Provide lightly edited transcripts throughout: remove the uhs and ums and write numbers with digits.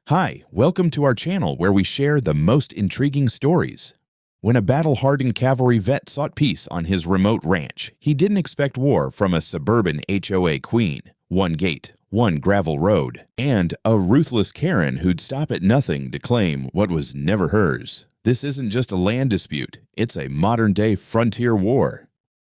Hi, welcome to our channel where we share the most intriguing stories. When a battle-hardened cavalry vet sought peace on his remote ranch, he didn't expect war from a suburban HOA queen, one gate, one gravel road, and a ruthless Karen who'd stop at nothing to claim what was never hers. This isn't just a land dispute, it's a modern-day frontier war.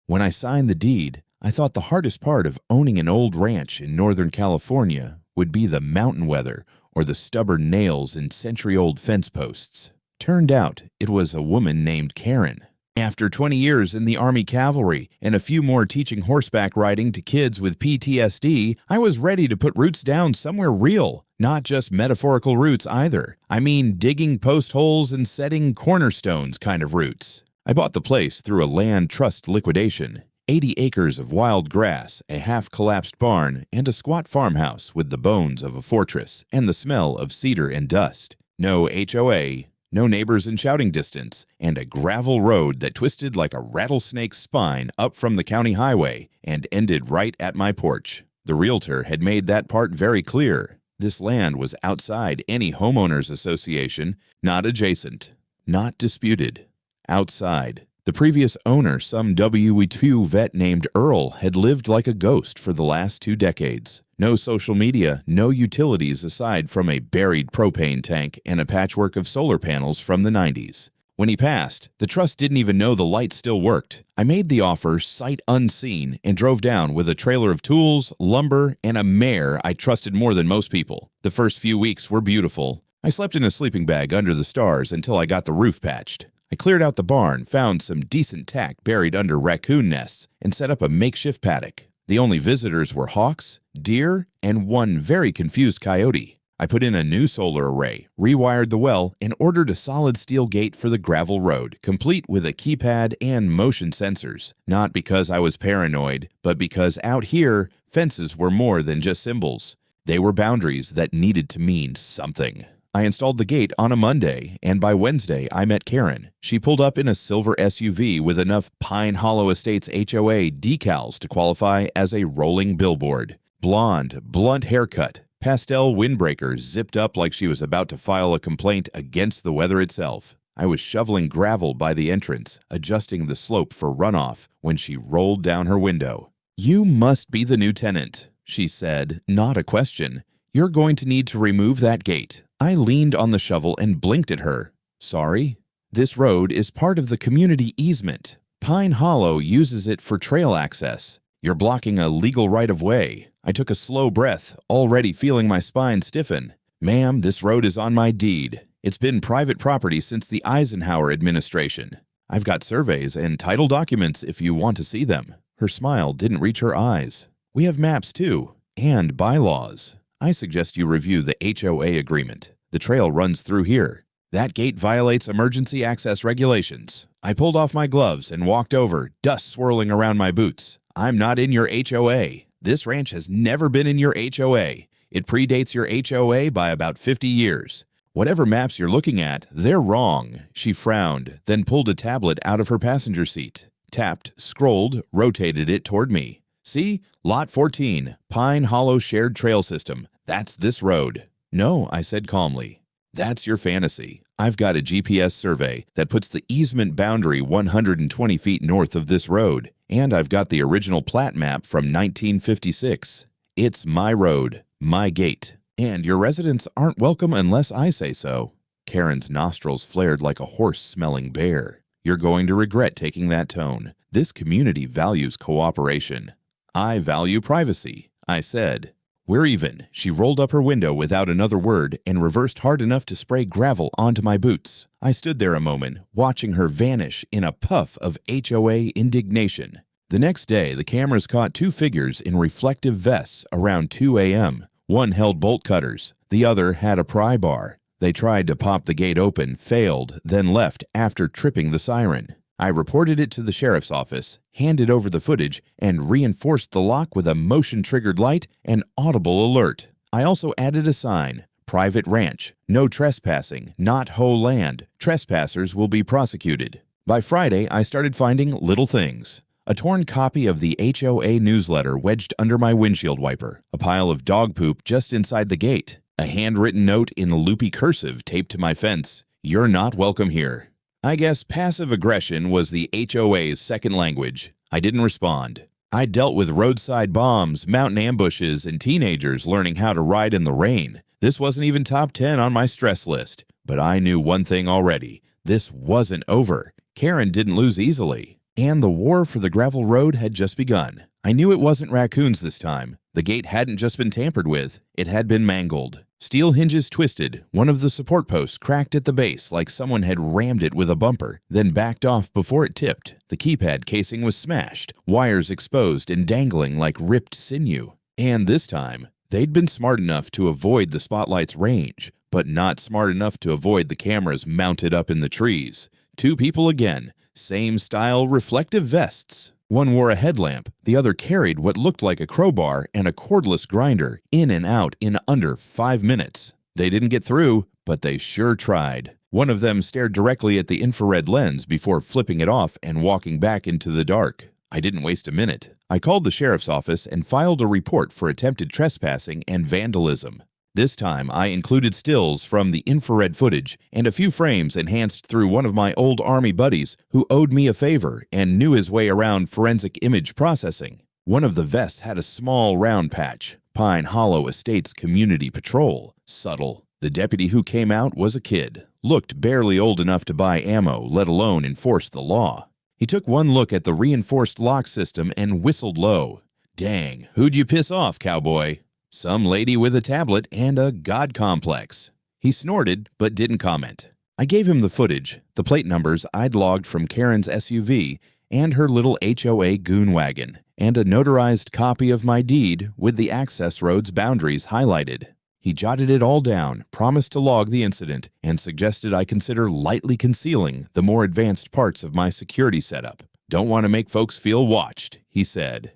When I signed the deed, I thought the hardest part of owning an old ranch in Northern California would be the mountain weather or the stubborn nails in century-old fence posts. Turned out it was a woman named Karen. After 20 years in the Army Cavalry and a few more teaching horseback riding to kids with PTSD, I was ready to put roots down somewhere real, not just metaphorical roots either. I mean digging post holes and setting cornerstones kind of roots. I bought the place through a land trust liquidation. 80 acres of wild grass, a half-collapsed barn, and a squat farmhouse with the bones of a fortress and the smell of cedar and dust. No HOA, no neighbors in shouting distance, and a gravel road that twisted like a rattlesnake's spine up from the county highway and ended right at my porch. The realtor had made that part very clear. This land was outside any homeowners association, not adjacent, not disputed. Outside. The previous owner, some WE2 vet named Earl, had lived like a ghost for the last 2 decades. No social media, no utilities aside from a buried propane tank and a patchwork of solar panels from the 90s. When he passed, the trust didn't even know the lights still worked. I made the offer sight unseen and drove down with a trailer of tools, lumber, and a mare I trusted more than most people. The first few weeks were beautiful. I slept in a sleeping bag under the stars until I got the roof patched. I cleared out the barn, found some decent tack buried under raccoon nests, and set up a makeshift paddock. The only visitors were hawks, deer, and one very confused coyote. I put in a new solar array, rewired the well, and ordered a solid steel gate for the gravel road, complete with a keypad and motion sensors. Not because I was paranoid, but because out here, fences were more than just symbols. They were boundaries that needed to mean something. I installed the gate on a Monday, and by Wednesday, I met Karen. She pulled up in a silver SUV with enough Pine Hollow Estates HOA decals to qualify as a rolling billboard. Blonde, blunt haircut, pastel windbreakers zipped up like she was about to file a complaint against the weather itself. I was shoveling gravel by the entrance, adjusting the slope for runoff, when she rolled down her window. "You must be the new tenant," she said, not a question. "You're going to need to remove that gate." I leaned on the shovel and blinked at her. "Sorry? This road is part of the community easement. Pine Hollow uses it for trail access. You're blocking a legal right-of-way." I took a slow breath, already feeling my spine stiffen. "Ma'am, this road is on my deed. It's been private property since the Eisenhower administration. I've got surveys and title documents if you want to see them." Her smile didn't reach her eyes. "We have maps too, and bylaws. I suggest you review the HOA agreement. The trail runs through here. That gate violates emergency access regulations." I pulled off my gloves and walked over, dust swirling around my boots. "I'm not in your HOA. This ranch has never been in your HOA. It predates your HOA by about 50 years. Whatever maps you're looking at, they're wrong." She frowned, then pulled a tablet out of her passenger seat, tapped, scrolled, rotated it toward me. "See? Lot 14, Pine Hollow Shared Trail System. That's this road." "No," I said calmly. "That's your fantasy. I've got a GPS survey that puts the easement boundary 120 feet north of this road, and I've got the original plat map from 1956. It's my road, my gate, and your residents aren't welcome unless I say so." Karen's nostrils flared like a horse-smelling bear. "You're going to regret taking that tone. This community values cooperation." "I value privacy," I said. "We're even." She rolled up her window without another word and reversed hard enough to spray gravel onto my boots. I stood there a moment, watching her vanish in a puff of HOA indignation. The next day, the cameras caught 2 figures in reflective vests around 2 a.m. One held bolt cutters. The other had a pry bar. They tried to pop the gate open, failed, then left after tripping the siren. I reported it to the sheriff's office, handed over the footage, and reinforced the lock with a motion-triggered light and audible alert. I also added a sign, "Private Ranch, no trespassing, not HOA land. Trespassers will be prosecuted." By Friday, I started finding little things. A torn copy of the HOA newsletter wedged under my windshield wiper, a pile of dog poop just inside the gate, A handwritten note in loopy cursive taped to my fence. "You're not welcome here." I guess passive aggression was the HOA's second language. I didn't respond. I dealt with roadside bombs, mountain ambushes, and teenagers learning how to ride in the rain. This wasn't even top 10 on my stress list. But I knew one thing already. This wasn't over. Karen didn't lose easily. And the war for the gravel road had just begun. I knew it wasn't raccoons this time. The gate hadn't just been tampered with, it had been mangled. Steel hinges twisted, one of the support posts cracked at the base like someone had rammed it with a bumper, then backed off before it tipped. The keypad casing was smashed, wires exposed and dangling like ripped sinew. And this time, they'd been smart enough to avoid the spotlight's range, but not smart enough to avoid the cameras mounted up in the trees. Two people again, same style reflective vests. One wore a headlamp, the other carried what looked like a crowbar and a cordless grinder, in and out in under 5 minutes. They didn't get through, but they sure tried. One of them stared directly at the infrared lens before flipping it off and walking back into the dark. I didn't waste a minute. I called the sheriff's office and filed a report for attempted trespassing and vandalism. This time, I included stills from the infrared footage and a few frames enhanced through one of my old Army buddies who owed me a favor and knew his way around forensic image processing. One of the vests had a small round patch, Pine Hollow Estates Community Patrol. Subtle. The deputy who came out was a kid, looked barely old enough to buy ammo, let alone enforce the law. He took one look at the reinforced lock system and whistled low. "Dang, who'd you piss off, cowboy?" "Some lady with a tablet and a god complex." He snorted, but didn't comment. I gave him the footage, the plate numbers I'd logged from Karen's SUV and her little HOA goon wagon, and a notarized copy of my deed with the access road's boundaries highlighted. He jotted it all down, promised to log the incident, and suggested I consider lightly concealing the more advanced parts of my security setup. "Don't want to make folks feel watched," he said.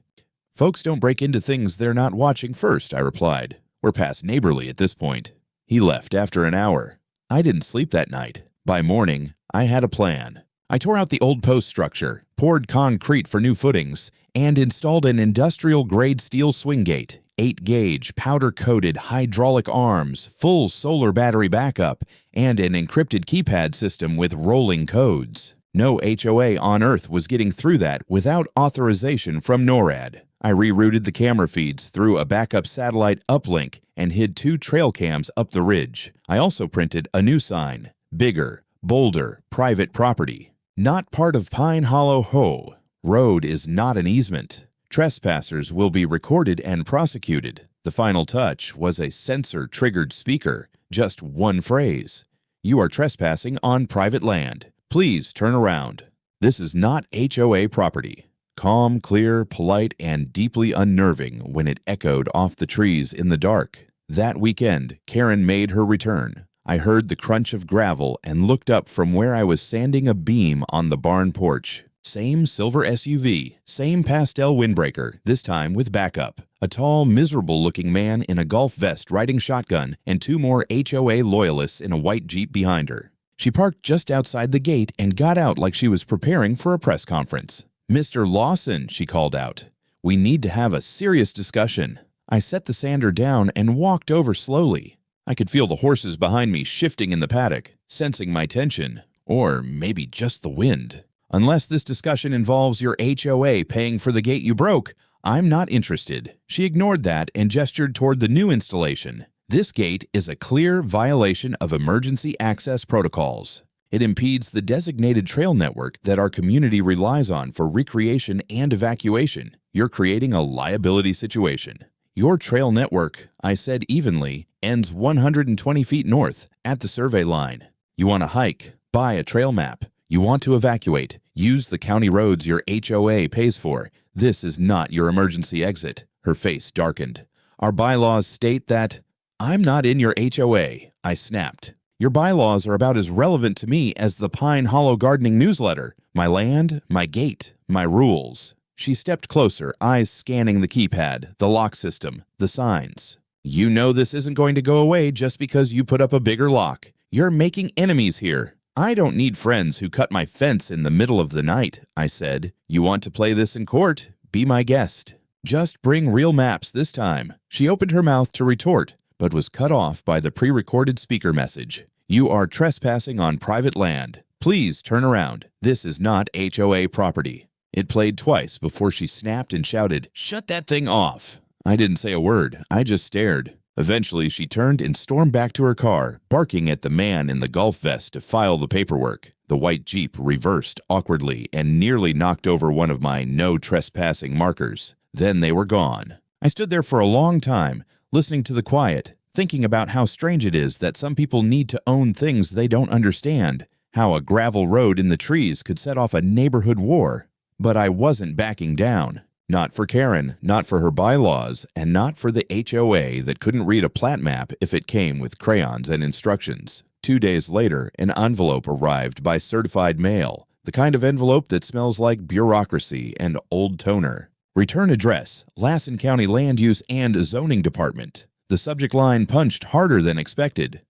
"Folks don't break into things they're not watching first," I replied. "We're past neighborly at this point." He left after an hour. I didn't sleep that night. By morning, I had a plan. I tore out the old post structure, poured concrete for new footings, and installed an industrial-grade steel swing gate, 8-gauge, powder-coated hydraulic arms, full solar battery backup, and an encrypted keypad system with rolling codes. No HOA on Earth was getting through that without authorization from NORAD. I rerouted the camera feeds through a backup satellite uplink and hid 2 trail cams up the ridge. I also printed a new sign, bigger, bolder, private property. Not part of Pine Hollow HOA. Road is not an easement. Trespassers will be recorded and prosecuted. The final touch was a sensor-triggered speaker, just one phrase. "You are trespassing on private land. Please turn around." This is not HOA property. Calm, clear, polite, and deeply unnerving when it echoed off the trees in the dark. That weekend, Karen made her return. I heard the crunch of gravel and looked up from where I was sanding a beam on the barn porch. Same silver SUV, same pastel windbreaker, this time with backup. A tall, miserable-looking man in a golf vest riding shotgun and 2 more HOA loyalists in a white Jeep behind her. She parked just outside the gate and got out like she was preparing for a press conference. "Mr. Lawson," she called out, "we need to have a serious discussion." I set the sander down and walked over slowly. I could feel the horses behind me shifting in the paddock, sensing my tension, or maybe just the wind. "Unless this discussion involves your HOA paying for the gate you broke, I'm not interested." She ignored that and gestured toward the new installation. "This gate is a clear violation of emergency access protocols. It impedes the designated trail network that our community relies on for recreation and evacuation. You're creating a liability situation. Your trail network," I said evenly, "ends 120 feet north at the survey line. You want to hike? Buy a trail map. You want to evacuate? Use the county roads your HOA pays for. This is not your emergency exit." Her face darkened. "Our bylaws state that—" "I'm not in your HOA," I snapped. "Your bylaws are about as relevant to me as the Pine Hollow Gardening newsletter. My land, my gate, my rules." She stepped closer, eyes scanning the keypad, the lock system, the signs. "You know this isn't going to go away just because you put up a bigger lock. You're making enemies here." "I don't need friends who cut my fence in the middle of the night," I said. "You want to play this in court? Be my guest. Just bring real maps this time." She opened her mouth to retort, but was cut off by the pre-recorded speaker message. "You are trespassing on private land. Please turn around. This is not HOA property." It played twice before she snapped and shouted, "Shut that thing off." I didn't say a word. I just stared. Eventually, she turned and stormed back to her car, barking at the man in the golf vest to file the paperwork. The white Jeep reversed awkwardly and nearly knocked over one of my no trespassing markers. Then they were gone. I stood there for a long time, listening to the quiet, thinking about how strange it is that some people need to own things they don't understand, how a gravel road in the trees could set off a neighborhood war. But I wasn't backing down. Not for Karen, not for her bylaws, and not for the HOA that couldn't read a plat map if it came with crayons and instructions. 2 days later, an envelope arrived by certified mail, the kind of envelope that smells like bureaucracy and old toner. Return address, Lassen County Land Use and Zoning Department. The subject line punched harder than expected.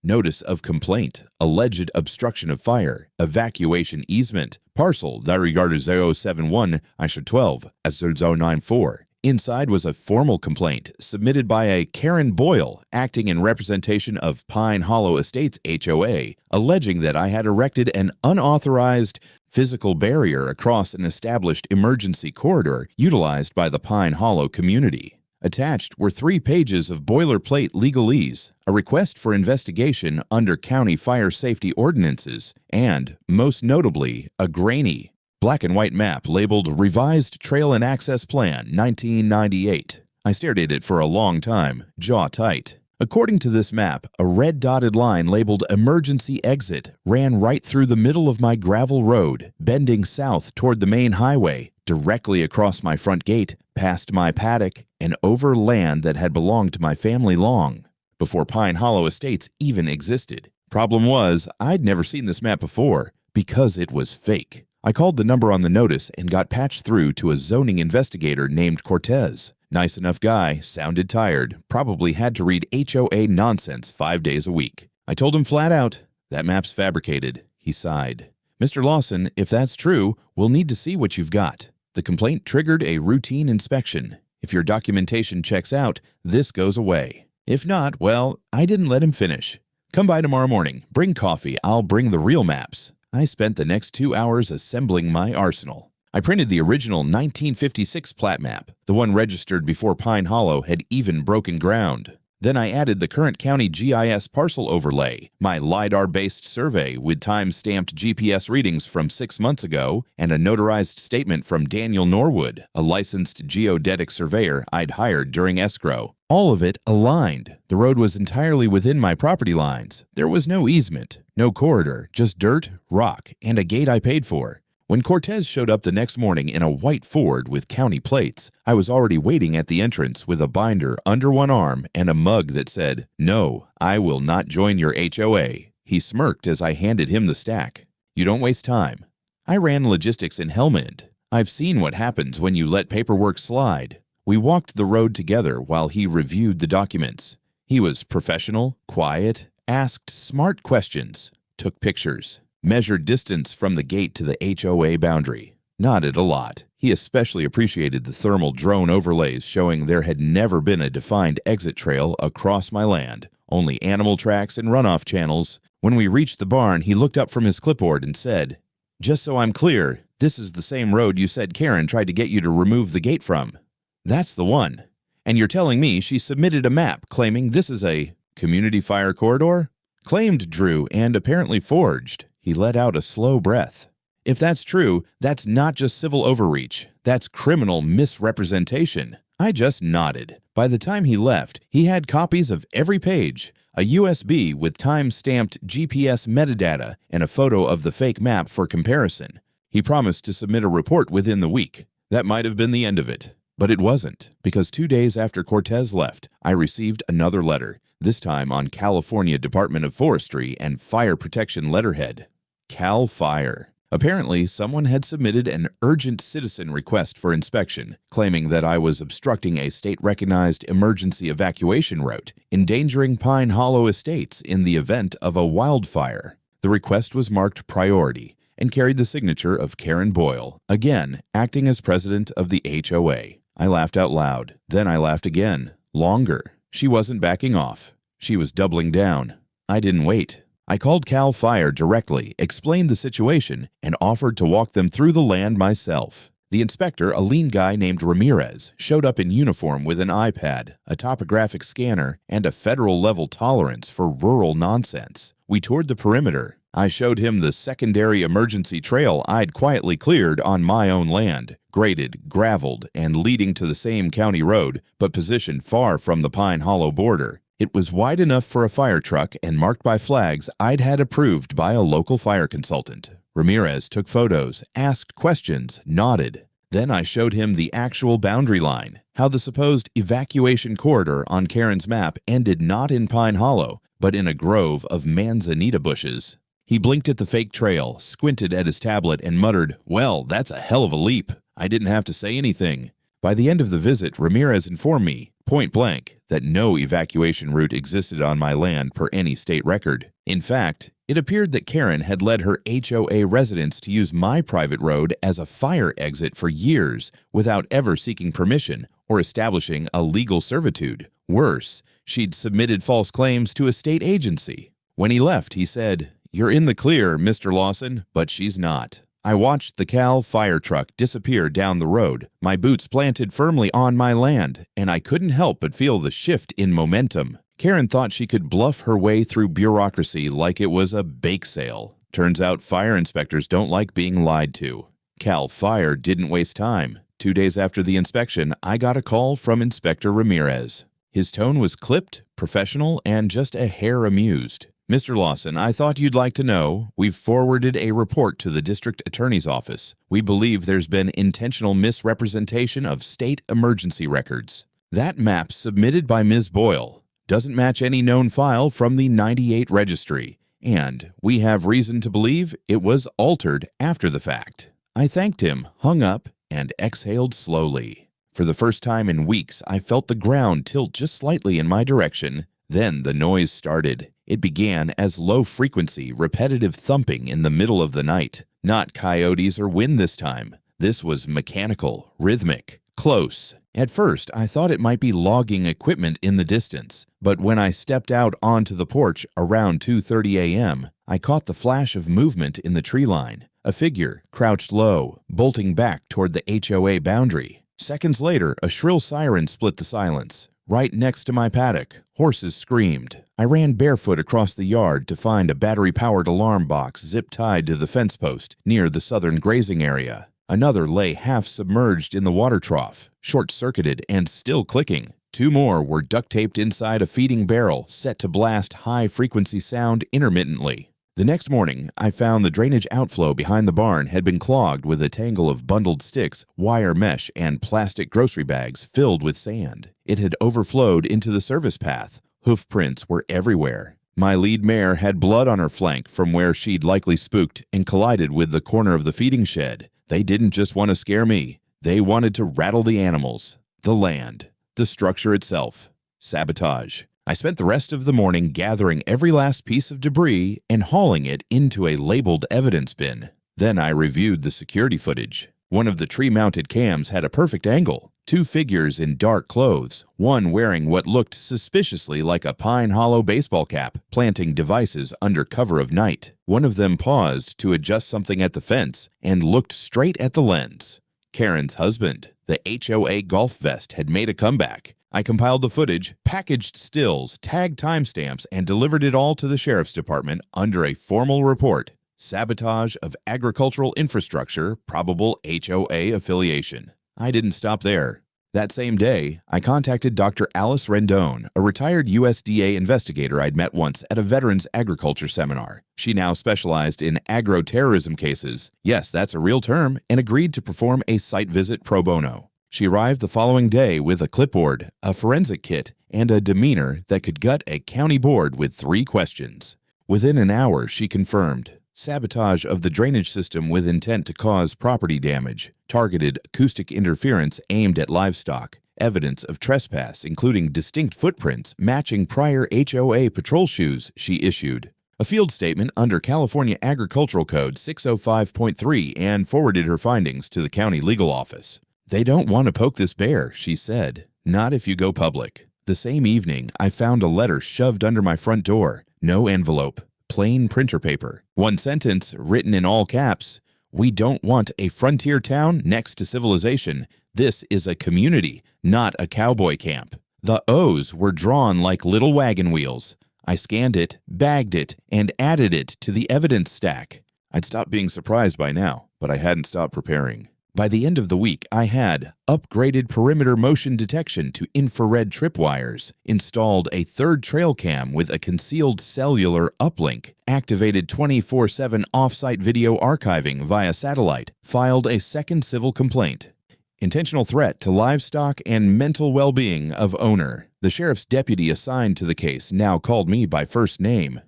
Notice of complaint, alleged obstruction of fire, evacuation easement, parcel that regarded 071-12 as 094. Inside was a formal complaint submitted by a Karen Boyle, acting in representation of Pine Hollow Estates HOA, alleging that I had erected an unauthorized physical barrier across an established emergency corridor utilized by the Pine Hollow community. Attached were 3 pages of boilerplate legalese, a request for investigation under county fire safety ordinances, and, most notably, a grainy, black and white map labeled Revised Trail and Access Plan 1998. I stared at it for a long time, jaw tight. According to this map, a red dotted line labeled Emergency Exit ran right through the middle of my gravel road, bending south toward the main highway, directly across my front gate, past my paddock, and over land that had belonged to my family long before Pine Hollow Estates even existed. Problem was, I'd never seen this map before because it was fake. I called the number on the notice and got patched through to a zoning investigator named Cortez. Nice enough guy, sounded tired, probably had to read HOA nonsense 5 days a week. I told him flat out, "That map's fabricated." He sighed. "Mr. Lawson, if that's true, we'll need to see what you've got." The complaint triggered a routine inspection. If your documentation checks out, this goes away. If not, well, I didn't let him finish. "Come by tomorrow morning. Bring coffee. I'll bring the real maps." I spent the next 2 hours assembling my arsenal. I printed the original 1956 plat map, the one registered before Pine Hollow had even broken ground. Then I added the current county GIS parcel overlay, my LiDAR-based survey with time-stamped GPS readings from 6 months ago, and a notarized statement from Daniel Norwood, a licensed geodetic surveyor I'd hired during escrow. All of it aligned. The road was entirely within my property lines. There was no easement, no corridor, just dirt, rock, and a gate I paid for. When Cortez showed up the next morning in a white Ford with county plates, I was already waiting at the entrance with a binder under one arm and a mug that said, "No, I will not join your HOA." He smirked as I handed him the stack. "You don't waste time." I ran logistics in Helmand. I've seen what happens when you let paperwork slide. We walked the road together while he reviewed the documents. He was professional, quiet, asked smart questions, took pictures. Measured distance from the gate to the HOA boundary. Nodded a lot. He especially appreciated the thermal drone overlays showing there had never been a defined exit trail across my land, only animal tracks and runoff channels. When we reached the barn, he looked up from his clipboard and said, "Just so I'm clear, this is the same road you said Karen tried to get you to remove the gate from." "That's the one. And you're telling me she submitted a map claiming this is a community fire corridor?" "Claimed, Drew, and apparently forged." He let out a slow breath. "If that's true, that's not just civil overreach. That's criminal misrepresentation." I just nodded. By the time he left, he had copies of every page, a USB with time-stamped GPS metadata, and a photo of the fake map for comparison. He promised to submit a report within the week. That might have been the end of it. But it wasn't, because 2 days after Cortez left, I received another letter, this time on California Department of Forestry and Fire Protection letterhead. Cal Fire. Apparently, someone had submitted an urgent citizen request for inspection, claiming that I was obstructing a state-recognized emergency evacuation route, endangering Pine Hollow Estates in the event of a wildfire. The request was marked priority and carried the signature of Karen Boyle, again acting as president of the HOA. I laughed out loud. Then I laughed again, longer. She wasn't backing off. She was doubling down. I didn't wait. I called Cal Fire directly, explained the situation, and offered to walk them through the land myself. The inspector, a lean guy named Ramirez, showed up in uniform with an iPad, a topographic scanner, and a federal-level tolerance for rural nonsense. We toured the perimeter. I showed him the secondary emergency trail I'd quietly cleared on my own land, graded, graveled, and leading to the same county road, but positioned far from the Pine Hollow border. It was wide enough for a fire truck and marked by flags I'd had approved by a local fire consultant. Ramirez took photos, asked questions, nodded. Then I showed him the actual boundary line, how the supposed evacuation corridor on Karen's map ended not in Pine Hollow, but in a grove of manzanita bushes. He blinked at the fake trail, squinted at his tablet, and muttered, "Well, that's a hell of a leap." I didn't have to say anything. By the end of the visit, Ramirez informed me, point blank, that no evacuation route existed on my land per any state record. In fact, it appeared that Karen had led her HOA residents to use my private road as a fire exit for years without ever seeking permission or establishing a legal servitude. Worse, she'd submitted false claims to a state agency. When he left, he said, "You're in the clear, Mr. Lawson," but she's not. I watched the Cal fire truck disappear down the road, my boots planted firmly on my land, and I couldn't help but feel the shift in momentum. Karen thought she could bluff her way through bureaucracy like it was a bake sale. Turns out fire inspectors don't like being lied to. Cal Fire didn't waste time. 2 days after the inspection, I got a call from Inspector Ramirez. His tone was clipped, professional, and just a hair amused. "Mr. Lawson, I thought you'd like to know, we've forwarded a report to the district attorney's office. We believe there's been intentional misrepresentation of state emergency records. That map submitted by Ms. Boyle doesn't match any known file from the '98 registry, and we have reason to believe it was altered after the fact." I thanked him, hung up, and exhaled slowly. For the first time in weeks, I felt the ground tilt just slightly in my direction. Then the noise started. It began as low-frequency, repetitive thumping in the middle of the night. Not coyotes or wind this time. This was mechanical, rhythmic, close. At first, I thought it might be logging equipment in the distance, but when I stepped out onto the porch around 2:30 a.m., I caught the flash of movement in the tree line. A figure, crouched low, bolting back toward the HOA boundary. Seconds later, a shrill siren split the silence. Right next to my paddock, horses screamed. I ran barefoot across the yard to find a battery-powered alarm box zip-tied to the fence post near the southern grazing area. Another lay half-submerged in the water trough, short-circuited and still clicking. 2 more were duct-taped inside a feeding barrel set to blast high-frequency sound intermittently. The next morning, I found the drainage outflow behind the barn had been clogged with a tangle of bundled sticks, wire mesh, and plastic grocery bags filled with sand. It had overflowed into the service path. Hoof prints were everywhere. My lead mare had blood on her flank from where she'd likely spooked and collided with the corner of the feeding shed. They didn't just want to scare me. They wanted to rattle the animals, the land, the structure itself. Sabotage. I spent the rest of the morning gathering every last piece of debris and hauling it into a labeled evidence bin. Then I reviewed the security footage. One of the tree-mounted cams had a perfect angle. 2 figures in dark clothes, one wearing what looked suspiciously like a Pine Hollow baseball cap, planting devices under cover of night. One of them paused to adjust something at the fence and looked straight at the lens. Karen's husband, the HOA golf vest, had made a comeback. I compiled the footage, packaged stills, tagged timestamps, and delivered it all to the sheriff's department under a formal report. Sabotage of agricultural infrastructure, probable HOA affiliation. I didn't stop there. That same day, I contacted Dr. Alice Rendon, a retired USDA investigator I'd met once at a veterans agriculture seminar. She now specialized in agro-terrorism cases, yes, that's a real term, and agreed to perform a site visit pro bono. She arrived the following day with a clipboard, a forensic kit, and a demeanor that could gut a county board with 3 questions. Within an hour, she confirmed sabotage of the drainage system with intent to cause property damage, targeted acoustic interference aimed at livestock, evidence of trespass including distinct footprints matching prior HOA patrol shoes she issued, a field statement under California Agricultural Code 605.3, and forwarded her findings to the county legal office. "They don't want to poke this bear," she said. "Not if you go public." The same evening, I found a letter shoved under my front door. No envelope, plain printer paper. One sentence, written in all caps: "We don't want a frontier town next to civilization. This is a community, not a cowboy camp." The O's were drawn like little wagon wheels. I scanned it, bagged it, and added it to the evidence stack. I'd stopped being surprised by now, but I hadn't stopped preparing. By the end of the week, I had upgraded perimeter motion detection to infrared tripwires, installed a third trail cam with a concealed cellular uplink, activated 24/7 off-site video archiving via satellite, filed a second civil complaint. Intentional threat to livestock and mental well-being of owner. The sheriff's deputy assigned to the case now called me by first name.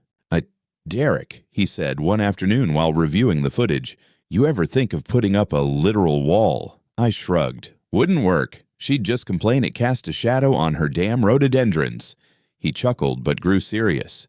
"Derek," he said one afternoon while reviewing the footage, "you ever think of putting up a literal wall?" I shrugged. "Wouldn't work. She'd just complain it cast a shadow on her damn rhododendrons." He chuckled but grew serious.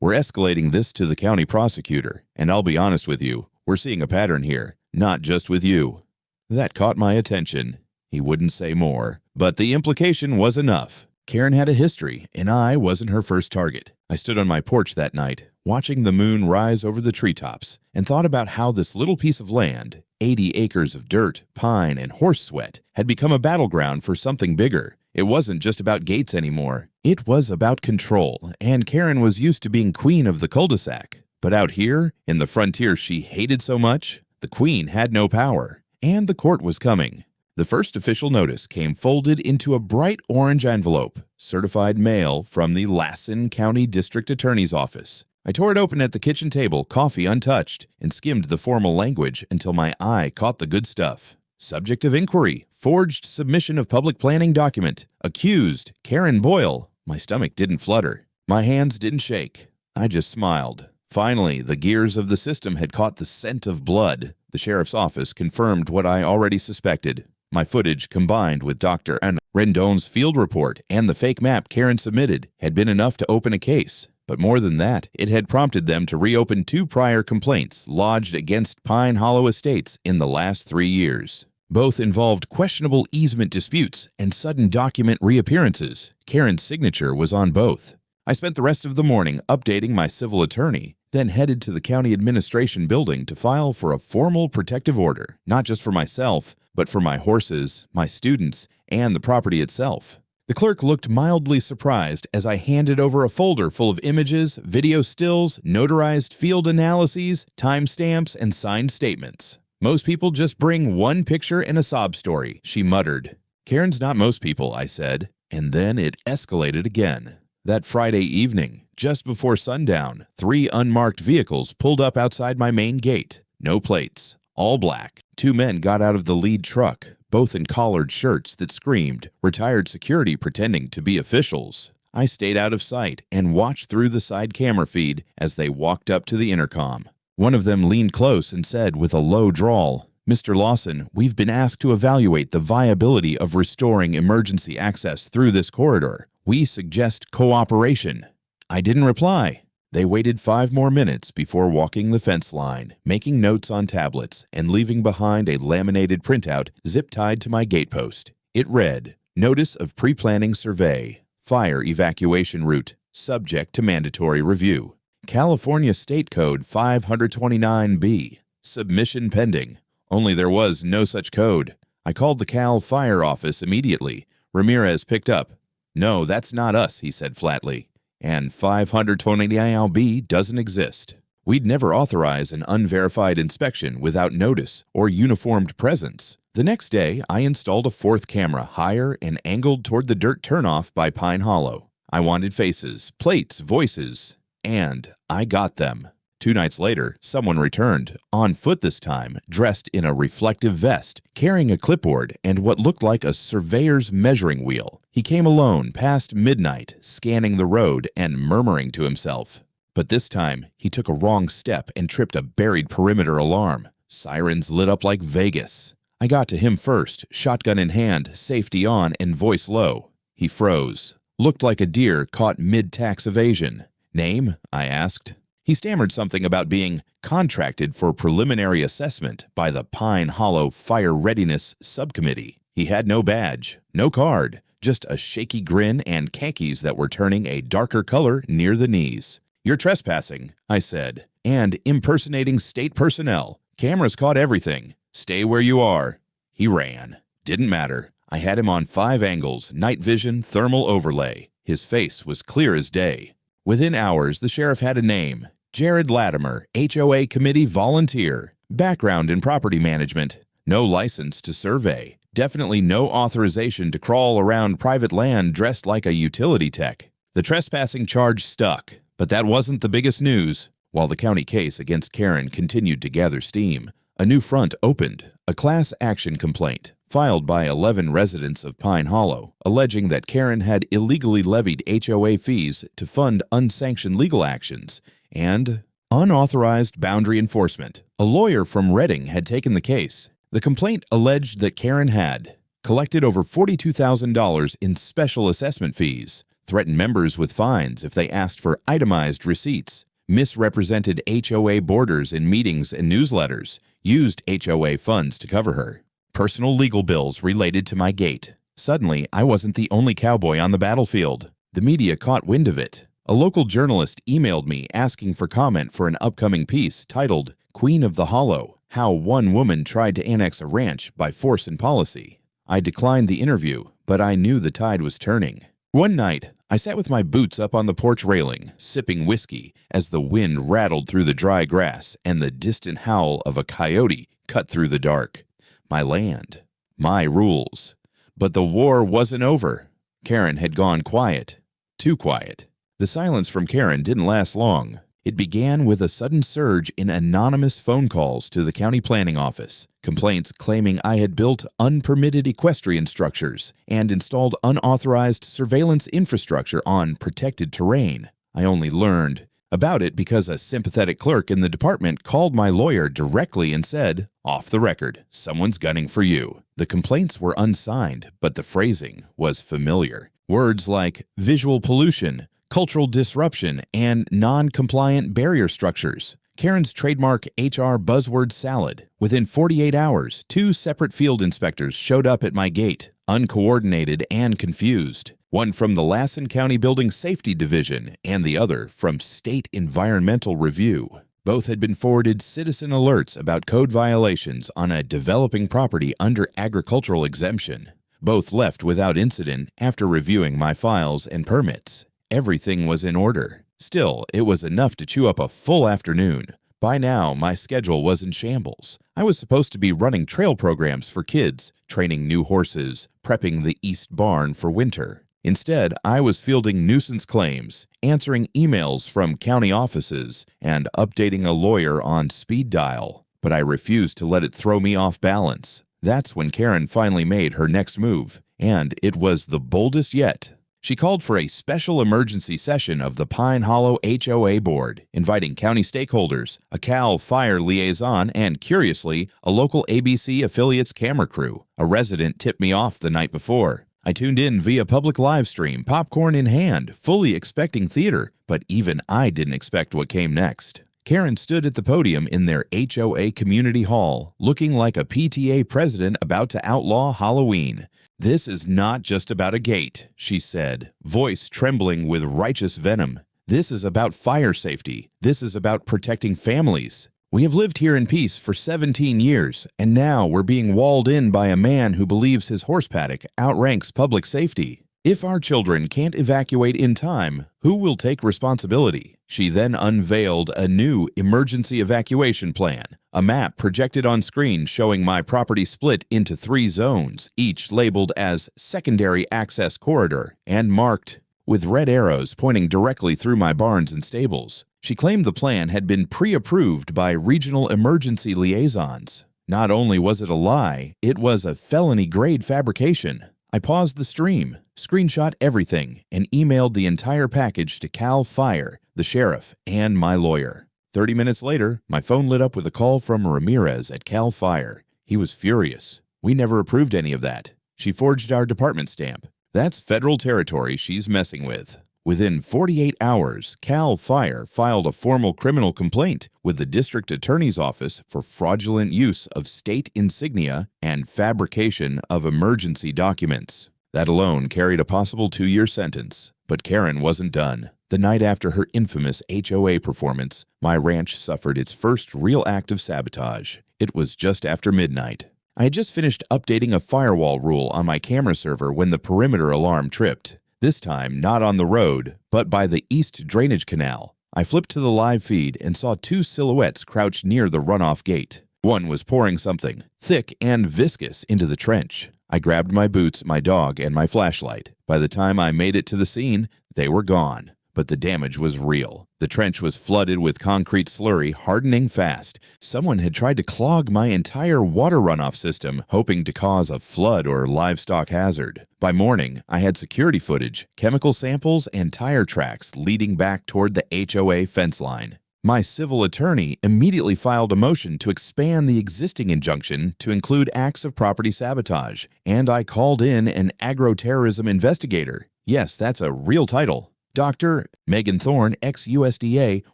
"We're escalating this to the county prosecutor, and I'll be honest with you, we're seeing a pattern here, not just with you." That caught my attention. He wouldn't say more, but the implication was enough. Karen had a history, and I wasn't her first target. I stood on my porch that night, watching the moon rise over the treetops, and thought about how this little piece of land, 80 acres of dirt, pine, and horse sweat, had become a battleground for something bigger. It wasn't just about gates anymore. It was about control, and Karen was used to being queen of the cul-de-sac. But out here, in the frontier she hated so much, the queen had no power, and the court was coming. The first official notice came folded into a bright orange envelope, certified mail from the Lassen County District Attorney's Office. I tore it open at the kitchen table, coffee untouched, and skimmed the formal language until my eye caught the good stuff. Subject of inquiry: forged submission of public planning document. Accused: Karen Boyle. My stomach didn't flutter. My hands didn't shake. I just smiled. Finally, the gears of the system had caught the scent of blood. The sheriff's office confirmed what I already suspected. My footage, combined with Dr. Rendon's field report and the fake map Karen submitted, had been enough to open a case. But more than that, it had prompted them to reopen 2 prior complaints lodged against Pine Hollow Estates in the last 3 years. Both involved questionable easement disputes and sudden document reappearances. Karen's signature was on both. I spent the rest of the morning updating my civil attorney, then headed to the county administration building to file for a formal protective order, not just for myself, but for my horses, my students, and the property itself. The clerk looked mildly surprised as I handed over a folder full of images, video stills, notarized field analyses, timestamps, and signed statements. "Most people just bring one picture and a sob story," she muttered. "Karen's not most people," I said, and then it escalated again. That Friday evening, just before sundown, 3 unmarked vehicles pulled up outside my main gate. No plates, all black. 2 men got out of the lead truck, both in collared shirts that screamed, "Retired security pretending to be officials." I stayed out of sight and watched through the side camera feed as they walked up to the intercom. One of them leaned close and said with a low drawl, "Mr. Lawson, we've been asked to evaluate the viability of restoring emergency access through this corridor. We suggest cooperation." I didn't reply. They waited 5 more minutes before walking the fence line, making notes on tablets, and leaving behind a laminated printout zip-tied to my gatepost. It read, "Notice of pre-planning survey. Fire evacuation route. Subject to mandatory review. California State Code 529B. Submission pending." Only there was no such code. I called the Cal Fire office immediately. Ramirez picked up. "No, that's not us," he said flatly. "And 529B doesn't exist. We'd never authorize an unverified inspection without notice or uniformed presence." The next day, I installed a 4th camera higher and angled toward the dirt turnoff by Pine Hollow. I wanted faces, plates, voices, and I got them. 2 nights later, someone returned, on foot this time, dressed in a reflective vest, carrying a clipboard and what looked like a surveyor's measuring wheel. He came alone past midnight, scanning the road and murmuring to himself. But this time, he took a wrong step and tripped a buried perimeter alarm. Sirens lit up like Vegas. I got to him first, shotgun in hand, safety on, and voice low. He froze. Looked like a deer caught mid-tax evasion. "Name?" I asked. He stammered something about being contracted for preliminary assessment by the Pine Hollow Fire Readiness Subcommittee. He had no badge, no card, just a shaky grin and khakis that were turning a darker color near the knees. "You're trespassing," I said, "and impersonating state personnel. Cameras caught everything. Stay where you are." He ran. Didn't matter. I had him on 5 angles, night vision, thermal overlay. His face was clear as day. Within hours, the sheriff had a name. Jared Latimer, HOA committee volunteer. Background in property management. No license to survey. Definitely no authorization to crawl around private land dressed like a utility tech. The trespassing charge stuck, but that wasn't the biggest news. While the county case against Karen continued to gather steam, a new front opened, a class action complaint filed by 11 residents of Pine Hollow, alleging that Karen had illegally levied HOA fees to fund unsanctioned legal actions and unauthorized boundary enforcement. A lawyer from Reading had taken the case. The complaint alleged that Karen had collected over $42,000 in special assessment fees, threatened members with fines if they asked for itemized receipts, misrepresented HOA boarders in meetings and newsletters, used HOA funds to cover her. Personal legal bills related to my gate. Suddenly, I wasn't the only cowboy on the battlefield. The media caught wind of it. A local journalist emailed me asking for comment for an upcoming piece titled "Queen of the Hollow: How One Woman Tried to Annex a Ranch by Force and Policy." I declined the interview, but I knew the tide was turning. One night, I sat with my boots up on the porch railing, sipping whiskey, as the wind rattled through the dry grass and the distant howl of a coyote cut through the dark. My land, my rules. But the war wasn't over. Karen had gone quiet. Too quiet. The silence from Karen didn't last long. It began with a sudden surge in anonymous phone calls to the county planning office, complaints claiming I had built unpermitted equestrian structures and installed unauthorized surveillance infrastructure on protected terrain. I only learned about it because a sympathetic clerk in the department called my lawyer directly and said, "Off the record, someone's gunning for you." The complaints were unsigned, but the phrasing was familiar. Words like visual pollution, cultural disruption, and non-compliant barrier structures. Karen's trademark HR buzzword salad. Within 48 hours, 2 separate field inspectors showed up at my gate, uncoordinated and confused. One from the Lassen County Building Safety Division and the other from State Environmental Review. Both had been forwarded citizen alerts about code violations on a developing property under agricultural exemption. Both left without incident after reviewing my files and permits. Everything was in order. Still, it was enough to chew up a full afternoon. By now, my schedule was in shambles. I was supposed to be running trail programs for kids, training new horses, prepping the east barn for winter. Instead, I was fielding nuisance claims, answering emails from county offices, and updating a lawyer on speed dial. But I refused to let it throw me off balance. That's when Karen finally made her next move, and it was the boldest yet. She called for a special emergency session of the Pine Hollow HOA board, inviting county stakeholders, a CAL FIRE liaison, and, curiously, a local ABC affiliates camera crew. A resident tipped me off the night before. I tuned in via public live stream, popcorn in hand, fully expecting theater, but even I didn't expect what came next. Karen stood at the podium in their HOA community hall, looking like a PTA president about to outlaw Halloween. "This is not just about a gate," she said, voice trembling with righteous venom. "This is about fire safety. This is about protecting families. We have lived here in peace for 17 years, and now we're being walled in by a man who believes his horse paddock outranks public safety. If our children can't evacuate in time, who will take responsibility?" She then unveiled a new emergency evacuation plan, a map projected on screen showing my property split into 3 zones, each labeled as secondary access corridor and marked with red arrows pointing directly through my barns and stables. She claimed the plan had been pre-approved by regional emergency liaisons. Not only was it a lie, it was a felony-grade fabrication. I paused the stream, screenshot everything, and emailed the entire package to CAL FIRE, the sheriff, and my lawyer. 30 minutes later, my phone lit up with a call from Ramirez at CAL FIRE. He was furious. "We never approved any of that. She forged our department stamp. That's federal territory she's messing with." Within 48 hours, CAL FIRE filed a formal criminal complaint with the district attorney's office for fraudulent use of state insignia and fabrication of emergency documents. That alone carried a possible 2-year sentence. But Karen wasn't done. The night after her infamous HOA performance, my ranch suffered its first real act of sabotage. It was just after midnight. I had just finished updating a firewall rule on my camera server when the perimeter alarm tripped. This time, not on the road, but by the east drainage canal. I flipped to the live feed and saw 2 silhouettes crouched near the runoff gate. One was pouring something, thick and viscous, into the trench. I grabbed my boots, my dog, and my flashlight. By the time I made it to the scene, they were gone. But the damage was real. The trench was flooded with concrete slurry, hardening fast. Someone had tried to clog my entire water runoff system, hoping to cause a flood or livestock hazard. By morning, I had security footage, chemical samples, and tire tracks leading back toward the HOA fence line. My civil attorney immediately filed a motion to expand the existing injunction to include acts of property sabotage, and I called in an agro-terrorism investigator. Yes, that's a real title. Dr. Megan Thorne, ex-USDA,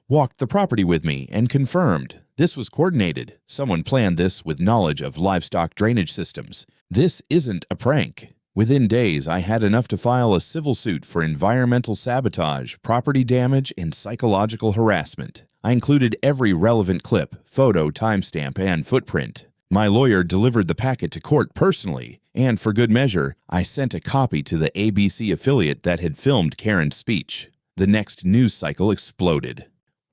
walked the property with me and confirmed this was coordinated. Someone planned this with knowledge of livestock drainage systems. This isn't a prank. Within days, I had enough to file a civil suit for environmental sabotage, property damage, and psychological harassment. I included every relevant clip, photo, timestamp, and footprint. My lawyer delivered the packet to court personally, and for good measure, I sent a copy to the ABC affiliate that had filmed Karen's speech. The next news cycle exploded.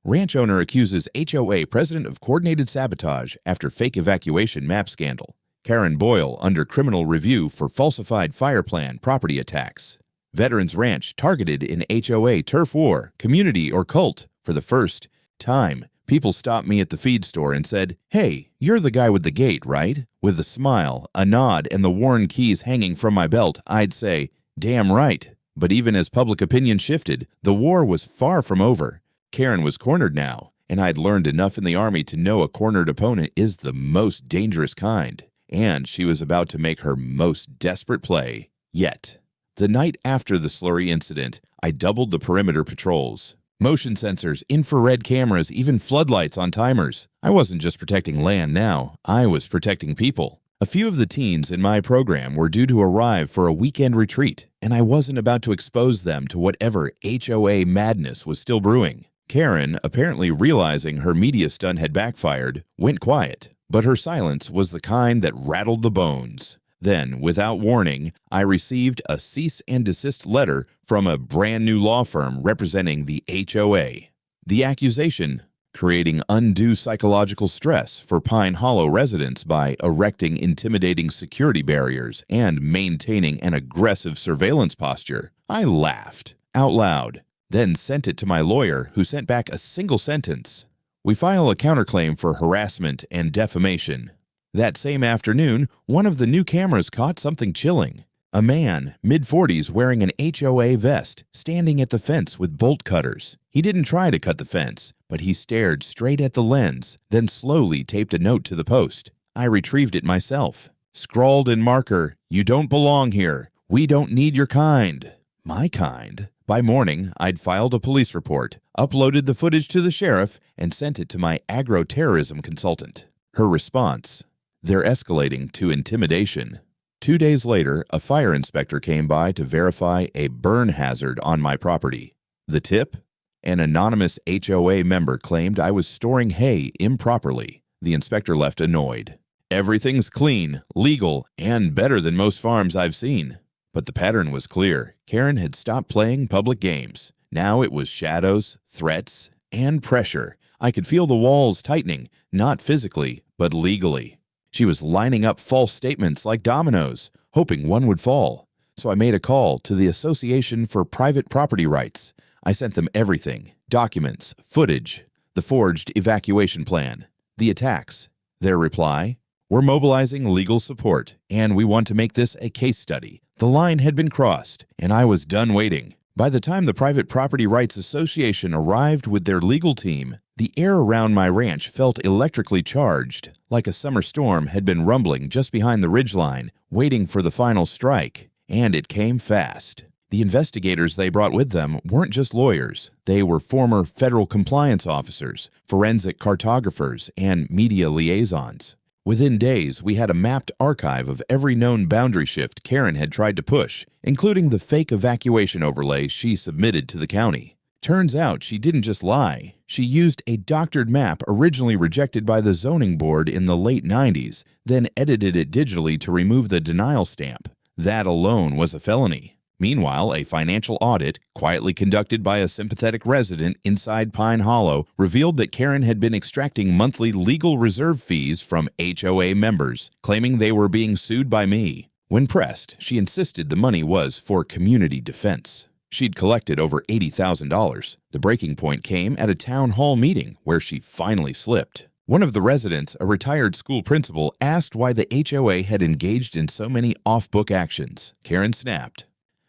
Ranch owner accuses HOA president of coordinated sabotage after fake evacuation map scandal. Karen Boyle under criminal review for falsified fire plan property attacks. Veterans Ranch targeted in HOA turf war, community or cult. For the first time, people stopped me at the feed store and said, "Hey, you're the guy with the gate, right?" With a smile, a nod, and the worn keys hanging from my belt, I'd say, "Damn right." But even as public opinion shifted, the war was far from over. Karen was cornered now, and I'd learned enough in the Army to know a cornered opponent is the most dangerous kind. And she was about to make her most desperate play yet. The night after the slurry incident, I doubled the perimeter patrols. Motion sensors, infrared cameras, even floodlights on timers. I wasn't just protecting land now, I was protecting people. A few of the teens in my program were due to arrive for a weekend retreat, and I wasn't about to expose them to whatever HOA madness was still brewing. Karen, apparently realizing her media stunt had backfired, went quiet. But her silence was the kind that rattled the bones. Then, without warning, I received a cease and desist letter from a brand new law firm representing the HOA. The accusation, creating undue psychological stress for Pine Hollow residents by erecting intimidating security barriers and maintaining an aggressive surveillance posture. I laughed out loud, then sent it to my lawyer, who sent back a single sentence. We file a counterclaim for harassment and defamation. That same afternoon, one of the new cameras caught something chilling. A man, mid-40s, wearing an HOA vest, standing at the fence with bolt cutters. He didn't try to cut the fence, but he stared straight at the lens, then slowly taped a note to the post. I retrieved it myself. Scrawled in marker, "You don't belong here. We don't need your kind." My kind? By morning, I'd filed a police report, uploaded the footage to the sheriff, and sent it to my agro-terrorism consultant. Her response: "They're escalating to intimidation." 2 days later, a fire inspector came by to verify a burn hazard on my property. The tip? An anonymous HOA member claimed I was storing hay improperly. The inspector left annoyed. "Everything's clean, legal, and better than most farms I've seen." But the pattern was clear. Karen had stopped playing public games. Now it was shadows, threats, and pressure. I could feel the walls tightening, not physically, but legally. She was lining up false statements like dominoes, hoping one would fall. So I made a call to the Association for Private Property Rights. I sent them everything: documents, footage, the forged evacuation plan, the attacks. Their reply: "We're mobilizing legal support, and we want to make this a case study." The line had been crossed, and I was done waiting. By the time the Private Property Rights Association arrived with their legal team, the air around my ranch felt electrically charged, like a summer storm had been rumbling just behind the ridgeline, waiting for the final strike. And it came fast. The investigators they brought with them weren't just lawyers. They were former federal compliance officers, forensic cartographers, and media liaisons. Within days, we had a mapped archive of every known boundary shift Karen had tried to push, including the fake evacuation overlay she submitted to the county. Turns out she didn't just lie. She used a doctored map originally rejected by the zoning board in the late 90s, then edited it digitally to remove the denial stamp. That alone was a felony. Meanwhile, a financial audit, quietly conducted by a sympathetic resident inside Pine Hollow, revealed that Karen had been extracting monthly legal reserve fees from HOA members, claiming they were being sued by me. When pressed, she insisted the money was for community defense. She'd collected over $80,000. The breaking point came at a town hall meeting where she finally slipped. One of the residents, a retired school principal, asked why the HOA had engaged in so many off-book actions. Karen snapped,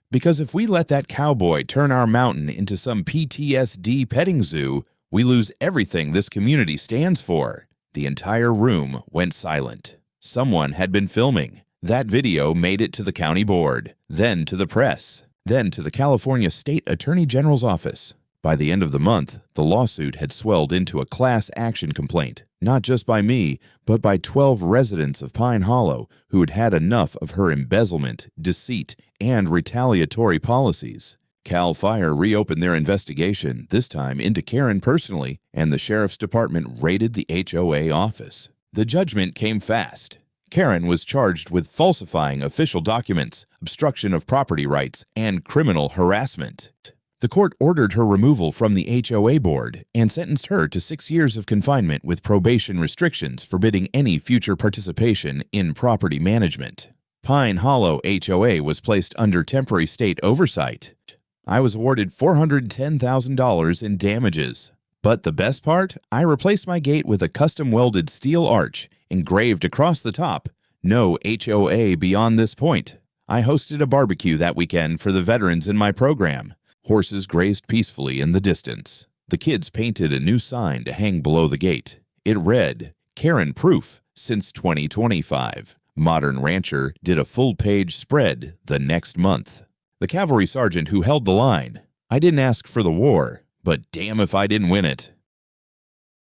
"Because if we let that cowboy turn our mountain into some PTSD petting zoo, we lose everything this community stands for." The entire room went silent. Someone had been filming. That video made it to the county board, then to the press, then to the California State Attorney General's office. By the end of the month, the lawsuit had swelled into a class action complaint, not just by me, but by 12 residents of Pine Hollow who had had enough of her embezzlement, deceit, and retaliatory policies. Cal Fire reopened their investigation, this time into Karen personally, and the sheriff's department raided the HOA office. The judgment came fast. Karen was charged with falsifying official documents, obstruction of property rights, and criminal harassment. The court ordered her removal from the HOA board and sentenced her to 6 years of confinement with probation restrictions forbidding any future participation in property management. Pine Hollow HOA was placed under temporary state oversight. I was awarded $410,000 in damages. But the best part? I replaced my gate with a custom-welded steel arch, engraved across the top, "No HOA beyond this point." I hosted a barbecue that weekend for the veterans in my program. Horses grazed peacefully in the distance. The kids painted a new sign to hang below the gate. It read, "Karen Proof since 2025. Modern Rancher did a full-page spread the next month." The cavalry sergeant who held the line, "I didn't ask for the war, but damn if I didn't win it."